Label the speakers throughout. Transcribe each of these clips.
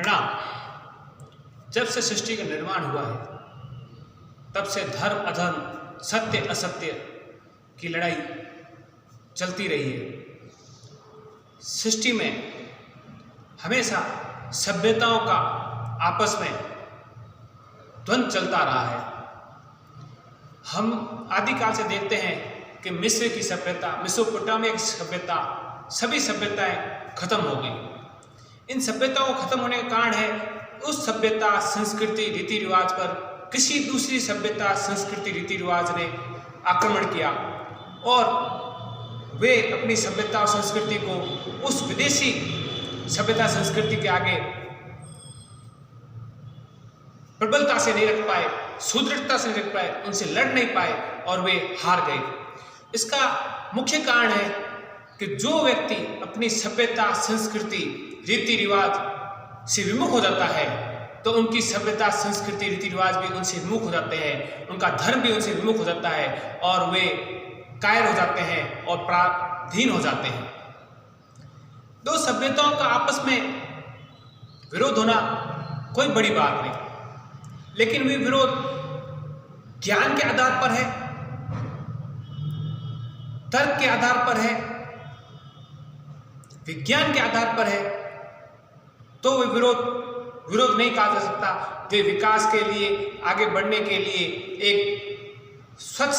Speaker 1: प्रणाम। जब से सृष्टि का निर्माण हुआ है तब से धर्म अधर्म, सत्य असत्य की लड़ाई चलती रही है। सृष्टि में हमेशा सभ्यताओं का आपस में द्वंद्व चलता रहा है। हम आदिकाल से देखते हैं कि मिस्र की सभ्यता, मेसोपोटामिया की सभ्यता, सभी सभ्यताएं खत्म हो गई। इन सभ्यताओं को खत्म होने का कारण है उस सभ्यता, संस्कृति, रीति रिवाज पर किसी दूसरी सभ्यता, संस्कृति, रीति रिवाज ने आक्रमण किया और वे अपनी सभ्यता और संस्कृति को उस विदेशी सभ्यता संस्कृति के आगे प्रबलता से नहीं रख पाए, सुदृढ़ता से नहीं रख पाए, उनसे लड़ नहीं पाए और वे हार गए। इसका मुख्य कारण है कि जो व्यक्ति अपनी सभ्यता, संस्कृति, रीति रिवाज से विमुख हो जाता है तो उनकी सभ्यता, संस्कृति, रीति रिवाज भी उनसे विमुख हो जाते हैं, उनका धर्म भी उनसे विमुख हो जाता है और वे कायर हो जाते हैं और पराधीन हो जाते हैं। दो सभ्यताओं का आपस में विरोध होना कोई बड़ी बात नहीं, लेकिन वे विरोध ज्ञान के आधार पर है, तर्क के आधार पर है, विज्ञान के आधार पर है, तो वे विरोध नहीं कहा जा सकता। वे विकास के लिए, आगे बढ़ने के लिए एक स्वच्छ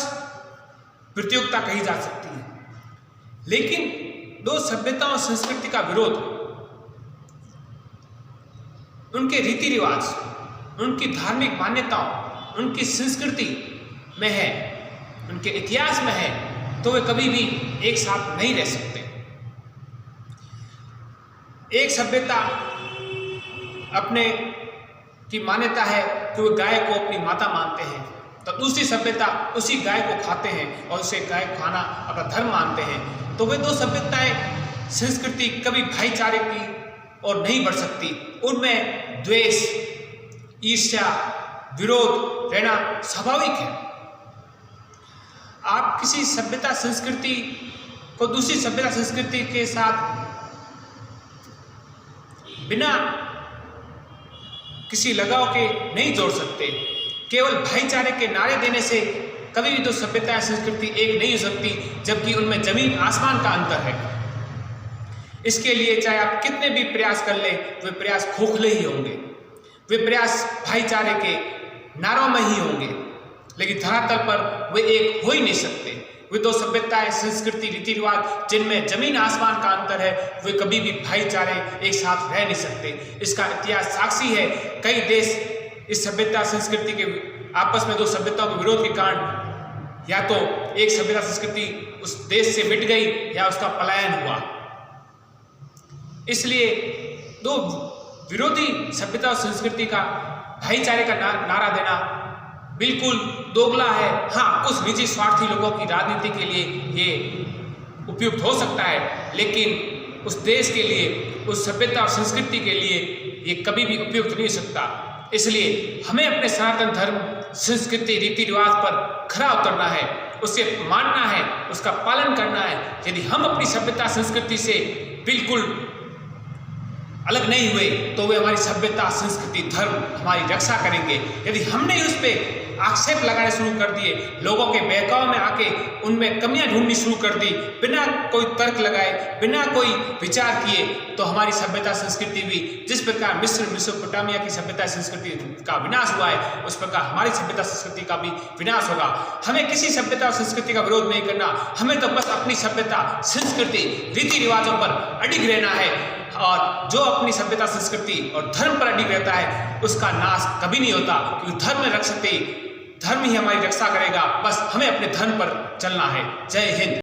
Speaker 1: प्रतियोगिता कही जा सकती है। लेकिन दो सभ्यताओं और संस्कृति का विरोध उनके रीति रिवाज, उनकी धार्मिक मान्यताओं, उनकी संस्कृति में है, उनके इतिहास में है, तो वे कभी भी एक साथ नहीं रह सकते। एक सभ्यता अपने की मान्यता है कि वे गाय को अपनी माता मानते हैं, तो दूसरी सभ्यता उसी गाय को खाते हैं और उसे गाय को खाना अपना धर्म मानते हैं। तो वे दो सभ्यताएं, संस्कृति कभी भाईचारे की ओर नहीं बढ़ सकती। उनमें द्वेष, ईर्ष्या, विरोध रहना स्वाभाविक है। आप किसी सभ्यता संस्कृति को दूसरी सभ्यता संस्कृति के साथ बिना किसी लगाव के नहीं जोड़ सकते। केवल भाईचारे के नारे देने से कभी भी दो सभ्यता संस्कृति एक नहीं हो सकती, जबकि उनमें जमीन आसमान का अंतर है। इसके लिए चाहे आप कितने भी प्रयास कर लें, वे प्रयास खोखले ही होंगे, वे प्रयास भाईचारे के नारों में ही होंगे, लेकिन धरातल पर वे एक हो ही नहीं सकते। वे दो सभ्यताएं, संस्कृति, रीति रिवाज जिनमें जमीन आसमान का अंतर है, वे कभी भी भाईचारे एक साथ रह नहीं सकते। इसका इतिहास साक्षी है। कई देश इस सभ्यता संस्कृति के आपस में दो सभ्यताओं के विरोध के कारण या तो एक सभ्यता संस्कृति उस देश से मिट गई या उसका पलायन हुआ। इसलिए दो विरोधी सभ्यता और संस्कृति का भाईचारे का नारा देना बिल्कुल दोगला है। हाँ, कुछ निजी स्वार्थी लोगों की राजनीति के लिए ये उपयुक्त हो सकता है, लेकिन उस देश के लिए, उस सभ्यता और संस्कृति के लिए ये कभी भी उपयुक्त नहीं हो सकता। इसलिए हमें अपने सनातन धर्म, संस्कृति, रीति रिवाज पर खरा उतरना है, उसे मानना है, उसका पालन करना है। यदि हम अपनी सभ्यता संस्कृति से बिल्कुल अलग नहीं हुए तो वे हमारी सभ्यता, संस्कृति, धर्म हमारी रक्षा करेंगे। यदि हमने उस पर आक्षेप लगाने शुरू कर दिए, लोगों के बहकाव में आके उनमें कमियां ढूंढनी शुरू कर दी, बिना कोई तर्क लगाए, बिना कोई विचार किए, तो हमारी सभ्यता संस्कृति भी जिस प्रकार मिस्र, मेसोपोटामिया की सभ्यता संस्कृति का विनाश हुआ है, उस प्रकार हमारी सभ्यता संस्कृति का भी विनाश होगा। हमें किसी सभ्यता और संस्कृति का विरोध नहीं करना, हमें तो बस अपनी सभ्यता, संस्कृति, रीति रिवाजों पर अडिग रहना है। और जो अपनी सभ्यता, संस्कृति और धर्म पर अडिग रहता है उसका नाश कभी नहीं होता, क्योंकि धर्म रक्षते, धर्म ही हमारी रक्षा करेगा। बस हमें अपने धर्म पर चलना है। जय हिंद।